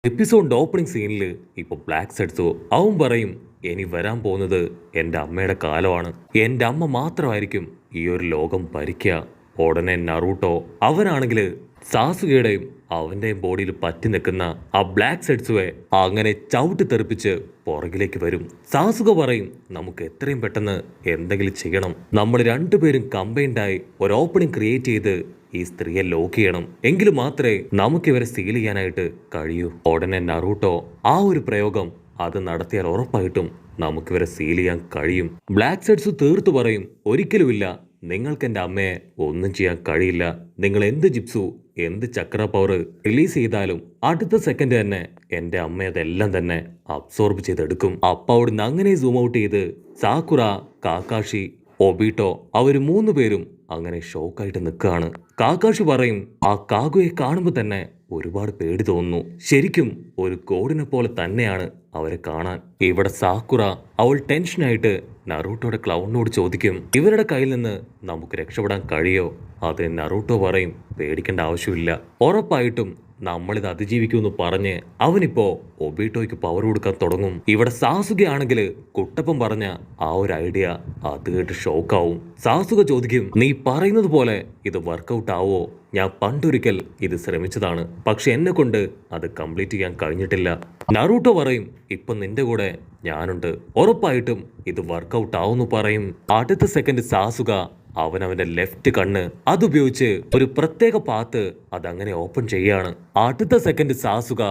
എപ്പിസോഡിന്റെ opening സീനിൽ ഇപ്പൊ black സെഡ്സോ അവൻ പറയും ഇനി വരാൻ പോകുന്നത് എൻ്റെ അമ്മയുടെ കാലമാണ്. എൻ്റെ അമ്മ മാത്രമായിരിക്കും ഈ ഒരു ലോകം ഭരിക്കുക. ഉടനെ നറൂട്ടോ അവനാണെങ്കിൽ സാസുകയുടെയും അവൻ്റെയും ബോഡിയിൽ പറ്റി നിൽക്കുന്ന ആ ബ്ലാക്ക് സെഡ്സുവെ അങ്ങനെ ചവിട്ടി തെറിപ്പിച്ച് പുറകിലേക്ക് വരും. സാസുക പറയും നമുക്ക് എത്രയും പെട്ടെന്ന് എന്തെങ്കിലും ചെയ്യണം. നമ്മൾ രണ്ടുപേരും കമ്പൈൻഡായി ഒരു ഓപ്പണിംഗ് ക്രിയേറ്റ് ചെയ്ത് ഈ സ്ത്രീയെ ലോക്ക് ചെയ്യണം. എങ്കിലും മാത്രമേ നമുക്ക് ഇവരെ സീൽ ചെയ്യാനായിട്ട് കഴിയൂ. ഉടനെ നറൂട്ടോ ആ ഒരു പ്രയോഗം അത് നടത്തിയാൽ ഉറപ്പായിട്ടും നമുക്കിവരെ സീൽ ചെയ്യാൻ കഴിയും. ബ്ലാക്ക് സെഡ്സ് തീർത്തു പറയും ഒരിക്കലുമില്ല, നിങ്ങൾക്ക് എൻ്റെ അമ്മയെ ഒന്നും ചെയ്യാൻ കഴിയില്ല. നിങ്ങൾ എന്ത് ജിപ്സു എന്ത് ചക്ര പവർ റിലീസ് ചെയ്താലും അടുത്ത സെക്കൻഡ് തന്നെ എൻ്റെ അമ്മ അതെല്ലാം തന്നെ അബ്സോർബ് ചെയ്തെടുക്കും. അപ്പൊ അവിടുന്ന് അങ്ങനെ സൂം ഔട്ട് ചെയ്ത് സാക്കുറ, കാക്കാഷി, ഒബീട്ടോ അവര് മൂന്ന് പേരും അങ്ങനെ ഷോക്കായിട്ട് നിൽക്കുകയാണ്. കാക്കാഷി പറയും ആ കാഗുയെ കാണുമ്പോൾ തന്നെ ഒരുപാട് പേടി തോന്നുന്നു. ശരിക്കും ഒരു ഗോഡിനെ പോലെ തന്നെയാണ് അവരെ കാണാൻ. ഇവിടെ സാക്കുറ അവൾ ടെൻഷനായിട്ട് നറൂട്ടോയുടെ ക്ലൗണിനോട് ചോദിക്കും ഇവരുടെ കയ്യിൽ നിന്ന് നമുക്ക് രക്ഷപ്പെടാൻ കഴിയോ? അതിന് നറൂട്ടോ പറയും പേടിക്കേണ്ട ആവശ്യമില്ല, ഉറപ്പായിട്ടും നമ്മളിത് അതിജീവിക്കുമെന്ന് പറഞ്ഞ് അവനിപ്പോ ഒബീട്ടോയ്ക്ക് പവർ കൊടുക്കാൻ തുടങ്ങും. ഇവിടെ സാസുകയാണെങ്കിൽ കുട്ടപ്പൻ പറഞ്ഞ ആ ഒരു ഐഡിയ അത് കേട്ട് ഷോക്കാവും. സാസുക ചോദിക്കും നീ പറയുന്നത് പോലെ ഇത് വർക്കൗട്ട് ആവോ? ഞാൻ പണ്ടൊരിക്കൽ ഇത് ശ്രമിച്ചതാണ്, പക്ഷെ എന്നെ കൊണ്ട് അത് കംപ്ലീറ്റ് ചെയ്യാൻ കഴിഞ്ഞിട്ടില്ല. നറൂട്ടോ പറയും ഇപ്പൊ നിന്റെ കൂടെ ഞാനുണ്ട്, ഉറപ്പായിട്ടും ഇത് വർക്കൗട്ട് ആവുമെന്ന് പറയും. അടുത്ത സെക്കൻഡ് സാസുക അവനവന്റെ ലെഫ്റ്റ് കണ്ണ് അതുപയോഗിച്ച് ഒരു പ്രത്യേക പാത്ത് അതങ്ങനെ ഓപ്പൺ ചെയ്യാണ്. അടുത്ത സെക്കൻഡ് സാസുക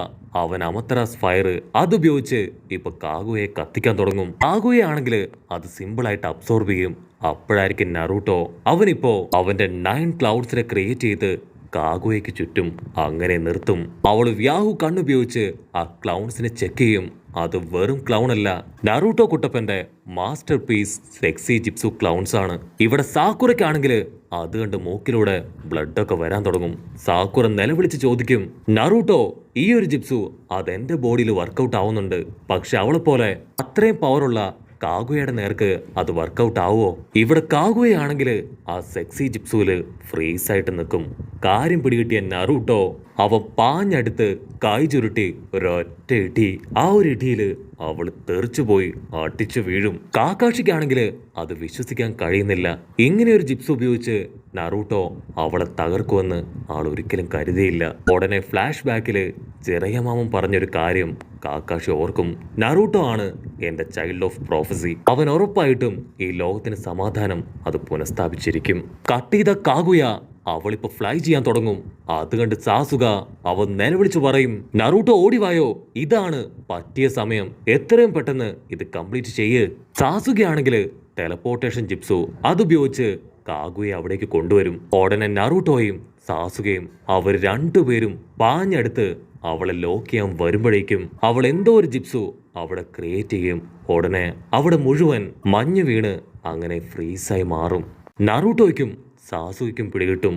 അവൻ അമത്തറാസ് ഫയർ അതുപയോഗിച്ച് ഇപ്പൊ കാഗുയെ കത്തിക്കാൻ തുടങ്ങും. കാഗുയെ ആണെങ്കിൽ അത് സിമ്പിൾ ആയിട്ട് അബ്സോർബ് ചെയ്യും. അപ്പോഴായിരിക്കും നറൂട്ടോ അവനിപ്പോ അവന്റെ 9 ക്ലൗഡ്സിനെ ക്രിയേറ്റ് ചെയ്ത് കാഗുയയ്ക്ക് ചുറ്റും അങ്ങനെ നിർത്തും. അവൾ വ്യാഹു കണ്ണുപയോഗിച്ച് ആ ക്ലൗൺസിനെ ചെക്ക് ചെയ്യും. അത് വെറും ക്ലൗൺ അല്ല, നറൂട്ടോ കുട്ടപ്പന്റെ masterpiece sexy gypsy clowns ആണ്. ഇവിടെ സാക്കുറയ്ക്കാണെങ്കിൽ അത് കണ്ട് മൂക്കിലൂടെ ബ്ലഡ് ഒക്കെ വരാൻ തുടങ്ങും. സാക്കുറ നിലവിളിച്ച് ചോദിക്കും നറൂട്ടോ ഈ ഒരു ജിപ്സു അതെന്റെ ബോഡിയിൽ വർക്കൗട്ട് ആവുന്നുണ്ട്, പക്ഷെ അവളെ പോലെ അത്രയും പവറുള്ള കാഗുയയുടെ നേർക്ക് അത് വർക്കൗട്ട് ആവുമോ? ഇവിടെ കാഗുയയാണെങ്കിൽ ആ സെക്സി ജിപ്സുവില് ഫ്രീസ് ആയിട്ട് നിൽക്കും. കാര്യം പിടികിട്ടിയ നറൂട്ടോ അവൻ പാഞ്ഞടുത്ത് കൈ ചുരുട്ടി ഒരൊറ്റ ഇടി. ആ ഒരു ഇടിയില് അവള് തെറിച്ചുപോയി അടിച്ചു വീഴും. കാക്കാഷിക്കാണെങ്കിൽ അത് വിശ്വസിക്കാൻ കഴിയുന്നില്ല. ഇങ്ങനെ ഒരു ജിപ്സ് ഉപയോഗിച്ച് നറൂട്ടോ അവളെ തകർക്കുമെന്ന് ആൾ ഒരിക്കലും കരുതിയില്ല. ഉടനെ ഫ്ലാഷ് ബാക്കില് ചെറിയമാമൻ പറഞ്ഞൊരു കാര്യം കാക്കാഷി ഓർക്കും. നറൂട്ടോ ആണ് എന്റെ ചൈൽഡ് ഓഫ് പ്രോഫസി. അവൻ ഉറപ്പായിട്ടും ഈ ലോകത്തിന് സമാധാനം അത് പുനഃസ്ഥാപിച്ചിരിക്കും. കട്ട് ചെയ്ത കാഗുയ അവളിപ്പോ ഫ്ലൈ ചെയ്യാൻ തുടങ്ങും. അത് കണ്ട് സാസുക അവൻ നിലവിളിച്ചു പറയും നറൂട്ടോ ഓടിവായോ, ഇതാണ് പറ്റിയ സമയം, എത്രയും പെട്ടെന്ന് ഇത് കംപ്ലീറ്റ് ചെയ്യ്. സാസുകയാണെങ്കിൽ ടെലപ്പോർട്ടേഷൻ ജിപ്സു അതുപയോഗിച്ച് കാഗുയെ അവിടേക്ക് കൊണ്ടുവരും. ഉടനെ നറൂട്ടോയും സാസുകയും അവർ രണ്ടുപേരും പാഞ്ഞടുത്ത് അവളെ ലോക്ക് ചെയ്യാൻ വരുമ്പോഴേക്കും അവൾ എന്തോ ഒരു ജിപ്സു അവിടെ ക്രിയേറ്റ് ചെയ്യും. ഉടനെ അവിടെ മുഴുവൻ മഞ്ഞ് വീണ് അങ്ങനെ ഫ്രീസായി മാറും. നറൂട്ടോയ്ക്കും സാസുയ്ക്കും പിടികിട്ടും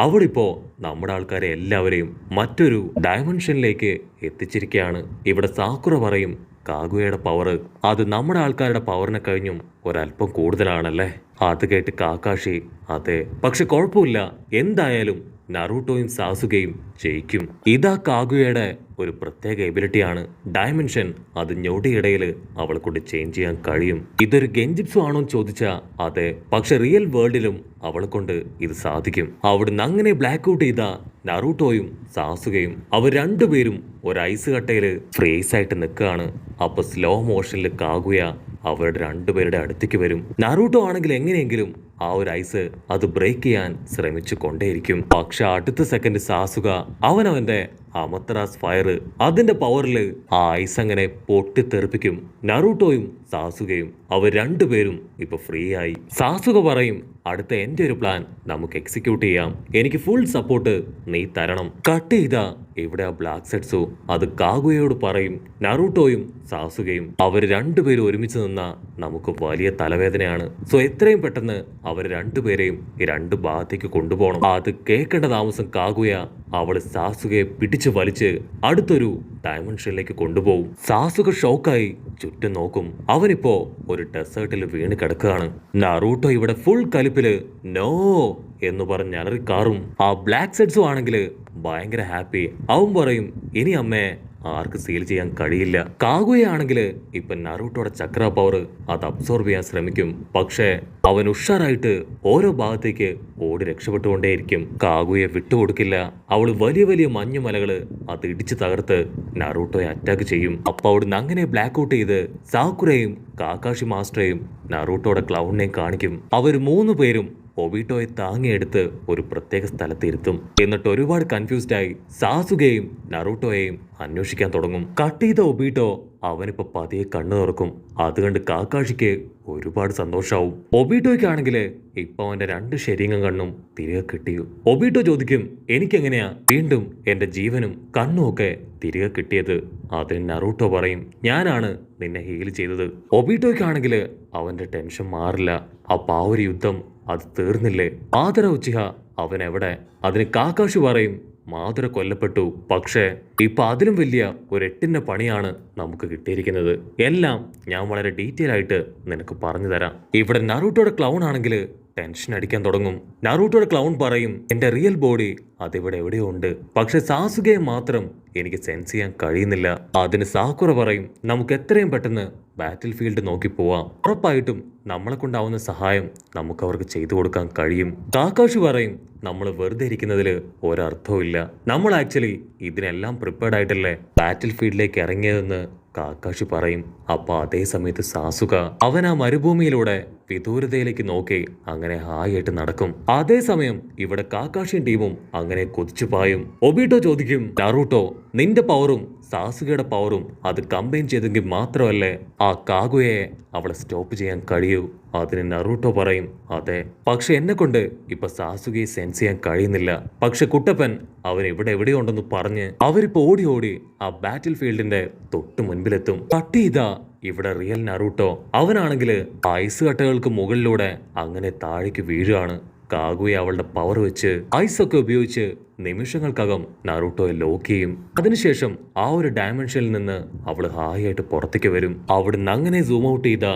അവളിപ്പോ നമ്മുടെ ആൾക്കാരെ എല്ലാവരെയും മറ്റൊരു ഡയമെൻഷനിലേക്ക് എത്തിച്ചിരിക്കുകയാണ്. ഇവിടെ സാക്കുറ പറയും കാഗുയയുടെ പവർ അത് നമ്മുടെ ആൾക്കാരുടെ പവറിനെ കഴിഞ്ഞും ഒരല്പം കൂടുതലാണല്ലേ. അത് കേട്ട് കാക്കാഷി അതെ, പക്ഷെ കുഴപ്പമില്ല, എന്തായാലും നറൂട്ടോയും സാസുകയും ജയിക്കും. ഇതാ കാഗുയയുടെ ഒരു പ്രത്യേക എബിലിറ്റിയാണ്. ഡയമെൻഷൻ അത് ഞൊടിയിടയിൽ അവളെ കൊണ്ട് ചേഞ്ച് ചെയ്യാൻ കഴിയും. ഇതൊരു ഗെൻജിപ്സു ആണോ എന്ന് ചോദിച്ചാൽ അതെ, പക്ഷെ റിയൽ വേൾഡിലും അവളെ കൊണ്ട് ഇത് സാധിക്കും. അവിടുന്ന് അങ്ങനെ ബ്ലാക്ക് ഔട്ട് ചെയ്ത നറൂട്ടോയും സാസുകയും അവർ രണ്ടുപേരും ഒരു ഐസ് കട്ടയിൽ ഫ്രീസ് ആയിട്ട് നിൽക്കുകയാണ്. അപ്പൊ സ്ലോ മോഷനിൽ കാഗുയ അവരുടെ രണ്ടുപേരുടെ അടുത്തേക്ക് വരും. നറൂട്ടോ ആണെങ്കിൽ എങ്ങനെയെങ്കിലും ആ ഒരു ഐസ് അത് ബ്രേക്ക് ചെയ്യാൻ ശ്രമിച്ചു കൊണ്ടേയിരിക്കും. പക്ഷെ അടുത്ത സെക്കൻഡ് സാസുക അവനവന്റെ അമത്തറാസ് ഫയർ അതിന്റെ പവറിൽ ആ ഐസ് അങ്ങനെ പൊട്ടിത്തെറിപ്പിക്കും. നറൂട്ടോയും സാസുകയും അവർ രണ്ടുപേരും ഇപ്പൊ ഫ്രീ ആയി. സാസുക പറയും അടുത്ത എന്റെ ഒരു പ്ലാൻ നമുക്ക് എക്സിക്യൂട്ട് ചെയ്യാം, എനിക്ക് ഫുൾ സപ്പോർട്ട് നീ തരണം. കട്ട് ചെയ്ത ഇവിടെ ആ ബ്ലാക്ക് സെഡ്സു അത് കാഗുയയോട് പറയും നറൂട്ടോയും സാസുകയും അവർ രണ്ടുപേരും ഒരുമിച്ച് നിന്നാ നമുക്ക് വലിയ തലവേദനയാണ്, സോ എത്രയും പെട്ടെന്ന് അവർ രണ്ടുപേരെയും ഈ രണ്ട് ഭാഗത്തേക്ക് കൊണ്ടുപോകണം. അത് കേൾക്കേണ്ട താമസം കാഗുയ അവള് സാസുകയെ പിടിച്ചു വലിച്ച് അടുത്തൊരു ഡയമെൻഷനിലേക്ക് കൊണ്ടുപോകും. സാസുക ഷോക്കായി ചുറ്റും നോക്കും. അവനിപ്പോ ഒരു ഡെസേർട്ടിൽ വീണ് കിടക്കുകയാണ്. നറൂട്ടോ ഇവിടെ ഫുൾ കലിപ്പില് നോ എന്ന് പറഞ്ഞ് അലറി കാറും. ആ ബ്ലാക്ക് സെഡ്സും ആണെങ്കിൽ ഭയങ്കര ഹാപ്പി. അവൻ പറയും ഇനി അമ്മയെ ആർക്ക് സീൽ ചെയ്യാൻ കഴിയില്ല. കാഗുയയാണെങ്കിൽ ഇപ്പൊ നറൂട്ടോയുടെ ചക്ര പവർ അത് അബ്സോർബ് ചെയ്യാൻ ശ്രമിക്കും. പക്ഷേ അവൻ ഉഷാറായിട്ട് ഓരോ ഭാഗത്തേക്ക് ഓടി രക്ഷപ്പെട്ടുകൊണ്ടേയിരിക്കും. കാഗുയെ വിട്ടുകൊടുക്കില്ല. അവള് വലിയ വലിയ മഞ്ഞുമലകള് അത് ഇടിച്ചു തകർത്ത് നറൂട്ടോയെ അറ്റാക്ക് ചെയ്യും. അപ്പൊ അവിടുന്ന് അങ്ങനെ ബ്ലാക്ക് ഔട്ട് ചെയ്ത് സാക്കുരയും കാക്കാഷി മാസ്റ്ററേയും നറൂട്ടോയുടെ ക്ലൗണിനെയും കാണിക്കും. അവർ 3 പേരും ഒബീട്ടോയെ താങ്ങിയെടുത്ത് ഒരു പ്രത്യേക സ്ഥലത്തിരുത്തും. എന്നിട്ട് ഒരുപാട് കൺഫ്യൂസ്ഡ് ആയി സാസുകയും നറൂട്ടോയെയും അന്വേഷിക്കാൻ തുടങ്ങും. കട്ട് ചെയ്ത ഒബീട്ടോ അവനിപ്പോ പതിയെ കണ്ണു തുറക്കും. അത് കണ്ട് കാക്കാഷിക്ക് ഒരുപാട് സന്തോഷാവും. ഒബീട്ടോയ്ക്കാണെങ്കിൽ ഇപ്പൊ അവന്റെ 2 ശരീരം കണ്ണും തിരികെ കിട്ടി. ഒബീട്ടോ ചോദിക്കും എനിക്കെങ്ങനെയാ വീണ്ടും എന്റെ ജീവനും കണ്ണും ഒക്കെ തിരികെ കിട്ടിയത്? അതിന് നറൂട്ടോ പറയും ഞാനാണ് നിന്നെ ഹീൽ ചെയ്തത്. ഒബീട്ടോയ്ക്കാണെങ്കിൽ അവന്റെ ടെൻഷൻ മാറില്ല. അപ്പൊ ആ ഒരു യുദ്ധം അത് തീർന്നില്ലേ? മാതര ഉച്ചിഹ അവൻ എവിടെ? അതിന് കാക്കാഷി പറയും മാതുര കൊല്ലപ്പെട്ടു. പക്ഷേ ഇപ്പൊ അതിലും വലിയ ഒരു 8ന്റെ പണിയാണ് നമുക്ക് കിട്ടിയിരിക്കുന്നത്. എല്ലാം ഞാൻ വളരെ ഡീറ്റെയിൽ ആയിട്ട് നിനക്ക് പറഞ്ഞു തരാം. ഇവിടെ നറൂട്ടോയുടെ ക്ലൗൺ ആണെങ്കിൽ ടെൻഷൻ അടിക്കാൻ തുടങ്ങും. നറൂട്ടോയുടെ ക്ലൗൺ പറയും എന്റെ റിയൽ ബോഡി അതിവിടെ എവിടെയോ ഉണ്ട്. പക്ഷെ സാസുകയെ മാത്രം എനിക്ക് സെൻസ് ചെയ്യാൻ കഴിയുന്നില്ല. അതിന് സാക്കുറ പറയും നമുക്ക് എത്രയും പെട്ടെന്ന് ബാറ്റിൽ ഫീൽഡ് നോക്കി പോവാം. ഉറപ്പായിട്ടും നമ്മളെ കൊണ്ടാവുന്ന സഹായം നമുക്ക് അവർക്ക് ചെയ്തു കൊടുക്കാൻ കഴിയും. കാക്കാഷി പറയും നമ്മൾ വെറുതെ ഇരിക്കുന്നതിൽ ഒരർത്ഥവും ഇല്ല. നമ്മൾ ആക്ച്വലി ഇതിനെല്ലാം പ്രിപ്പയർഡ് ആയിട്ടല്ലേ ബാറ്റിൽ ഫീൽഡിലേക്ക് ഇറങ്ങിയതെന്ന് കാക്കാഷി പറയും. അപ്പൊ അതേ സമയത്ത് സാസുക അവൻ ആ മരുഭൂമിയിലൂടെ വിദൂരതയിലേക്ക് നോക്കി അങ്ങനെ ഹായായിട്ട് നടക്കും. അതേസമയം ഇവിടെ കാക്കാഷിയും ടീമും അങ്ങനെ കുതിച്ചു പായും. ഒബീട്ടോ ചോദിക്കും നറൂട്ടോ നിന്റെ പവറും സാസുകയുടെ പവറും അത് കമ്പൈൻ ചെയ്തെങ്കിൽ മാത്രമല്ലേ ആ കാഗുയയെ അവളെ സ്റ്റോപ്പ് ചെയ്യാൻ കഴിയൂ? അതിന് നറൂട്ടോ പറയും അതെ, പക്ഷെ എന്നെ കൊണ്ട് ഇപ്പൊ സാസുകയെ സെൻസ് ചെയ്യാൻ കഴിയുന്നില്ല. പക്ഷെ കുട്ടപ്പൻ അവൻ ഇവിടെ എവിടെയുണ്ടെന്ന് പറഞ്ഞ് അവരിപ്പോ ഓടി ഓടി ആ ബാറ്റിൽ ഫീൽഡിന്റെ തൊട്ട് മുൻപിലെത്തും. കട്ട് ചെയ്താ ഇവിടെ റിയൽ നറൂട്ടോ അവനാണെങ്കിൽ ഐസ് കട്ടകൾക്ക് മുകളിലൂടെ അങ്ങനെ താഴേക്ക് വീഴുകയാണ്. കാഗുയെ അവളുടെ പവർ വെച്ച് ഐസൊക്കെ ഉപയോഗിച്ച് നിമിഷങ്ങൾക്കകം നറൂട്ടോയെ ലോക്ക് ചെയ്യും. അതിനുശേഷം ആ ഒരു ഡയമെൻഷനിൽ നിന്ന് അവള് ഹായായിട്ട് പുറത്തേക്ക് വരും. അവിടുന്ന് അങ്ങനെ സൂം ഔട്ട് ചെയ്ത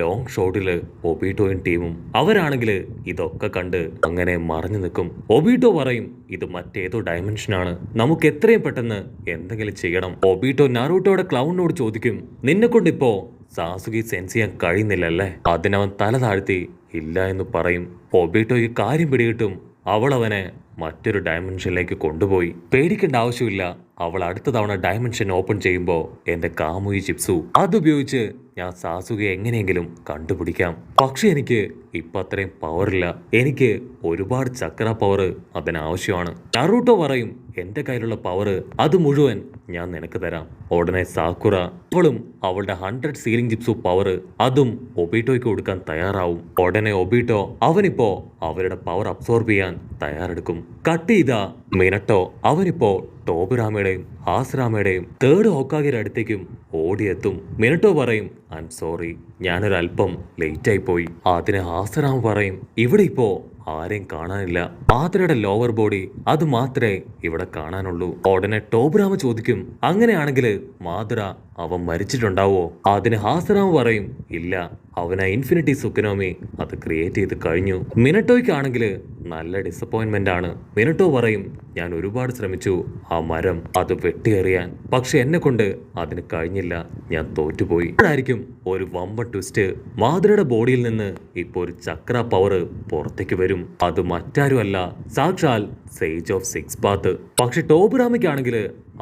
ലോങ് ഷോട്ടില് ഒബീട്ടോയും ടീമും അവരാണെങ്കിൽ ഇതൊക്കെ കണ്ട് അങ്ങനെ മറഞ്ഞു നിൽക്കും. ഒബീട്ടോ പറയും ഇത് മറ്റേതോ ഡയമെൻഷനാണ്, നമുക്ക് എത്രയും പെട്ടെന്ന് എന്തെങ്കിലും ചെയ്യണം. ഒബീട്ടോ നറൂട്ടോയുടെ ക്ലൗണിനോട് ചോദിക്കും നിന്നെ കൊണ്ടിപ്പോ സാസുകി സെൻസ് ചെയ്യാൻ കഴിയുന്നില്ലല്ലേ? അതിനവൻ തല താഴ്ത്തി ഇല്ല എന്ന് പറയും. ഒബീട്ടോയ്ക്ക് കാര്യം പിടികിട്ടും. അവൾ അവനെ മറ്റൊരു ഡയമെൻഷനിലേക്ക് കൊണ്ടുപോയി. പേടിക്കേണ്ട ആവശ്യമില്ല, അവൾ അടുത്ത തവണ ഡയമെൻഷൻ ഓപ്പൺ ചെയ്യുമ്പോൾ എന്റെ കാമുയി ചിപ്സു അതുപയോഗിച്ച് ഞാൻ സാസുകയെ എങ്ങനെയെങ്കിലും കണ്ടുപിടിക്കാം. പക്ഷെ എനിക്ക് ഇപ്പൊ അത്രയും പവറില്ല. എനിക്ക് ഒരുപാട് ചക്ര പവർ അതിനാവശ്യമാണ്. നറൂട്ടോ പറയും എന്റെ കയ്യിലുള്ള പവർ അത് മുഴുവൻ ഞാൻ നിനക്ക് തരാം. ഉടനെ സാക്കുറ അവളും അവളുടെ 100 സീലിംഗ് ജിപ്സു പവർ അതും ഒബീട്ടോയ്ക്ക് കൊടുക്കാൻ തയ്യാറാവും. ഉടനെ ഒബീട്ടോ അവനിപ്പോ അവരുടെ പവർ അബ്സോർബ് ചെയ്യാൻ തയ്യാറെടുക്കും. കട്ട് ചെയ്ത മിനട്ടോ അവനിപ്പോ ടോബുരാമയുടെയും ഹാസ്രാമയുടെയും 3rd ഹോക്കാഗിയുടെ അടുത്തേക്കും ഓടിയെത്തും. മിനട്ടോ പറയും ഐ എം സോറി, ഞാനൊരല്പം ലേറ്റ് ആയി പോയി. അതിന് ഹാസ്രാമ പറയും ഇവിടെ ഇപ്പോ ആരെയും കാണാനില്ല, മാതരയുടെ ലോവർ ബോഡി അത് മാത്രമേ ഇവിടെ കാണാനുള്ളൂ. ഉടനെ ടോബുരാമ ചോദിക്കും അങ്ങനെയാണെങ്കിൽ മാതര അവൻ മരിച്ചിട്ടുണ്ടാവോ? അതിന് ഹാസറാമ പറയും ഇല്ല, അവൻ ഇൻഫിനിറ്റി സുക്കനോമി അത് ക്രിയേറ്റ് ചെയ്ത് കഴിഞ്ഞു. മിനട്ടോയ്ക്കാണെങ്കിൽ നല്ല ഡിസപ്പോയിന്റ്മെന്റ് ആണ്. മിനട്ടോ പറയും ഞാൻ ഒരുപാട് ശ്രമിച്ചു ആ മരം അത് വെട്ടിയെറിയാൻ, പക്ഷെ എന്നെ കൊണ്ട് അതിന് കഴിഞ്ഞില്ല, ഞാൻ തോറ്റുപോയി. അപ്പോഴായിരിക്കും ഒരു വമ്പൻ ട്വിസ്റ്റ്. മാതരയുടെ ബോഡിയിൽ നിന്ന് ഇപ്പൊ ഒരു ചക്ര പവർ പുറത്തേക്ക് വരും. അത് മറ്റാരുമല്ല, സാക്ഷാൽ സേജ് ഓഫ് 6 പാത്ത്. പക്ഷെ ടോബുരാമയ്ക്കാണെങ്കിൽ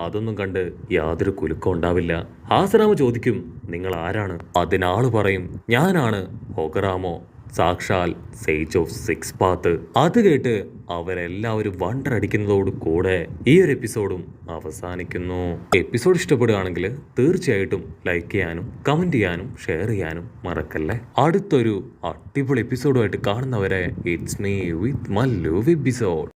അതൊന്നും കണ്ട് യാതൊരു കുലുക്കം ഉണ്ടാവില്ല. ഹാസറാമ ചോദിക്കും നിങ്ങൾ ആരാണ്? അതിനാള് പറയും ഞാനാണ് ഹൊഗറാമോ, സാക്ഷാൽ സേജ് ഓഫ് 6 പാത്ത്. അത് കേട്ട് അവരെല്ലാവരും വണ്ടർ അടിക്കുന്നതോട് കൂടെ ഈ ഒരു എപ്പിസോഡും അവസാനിക്കുന്നു. എപ്പിസോഡ് ഇഷ്ടപ്പെടുകയാണെങ്കിൽ തീർച്ചയായിട്ടും ലൈക്ക് ചെയ്യാനും കമന്റ് ചെയ്യാനും ഷെയർ ചെയ്യാനും മറക്കല്ലേ. അടുത്തൊരു അടിപൊളി എപ്പിസോഡുമായിട്ട് കാണുന്നവരെ it's me with Mallu episode.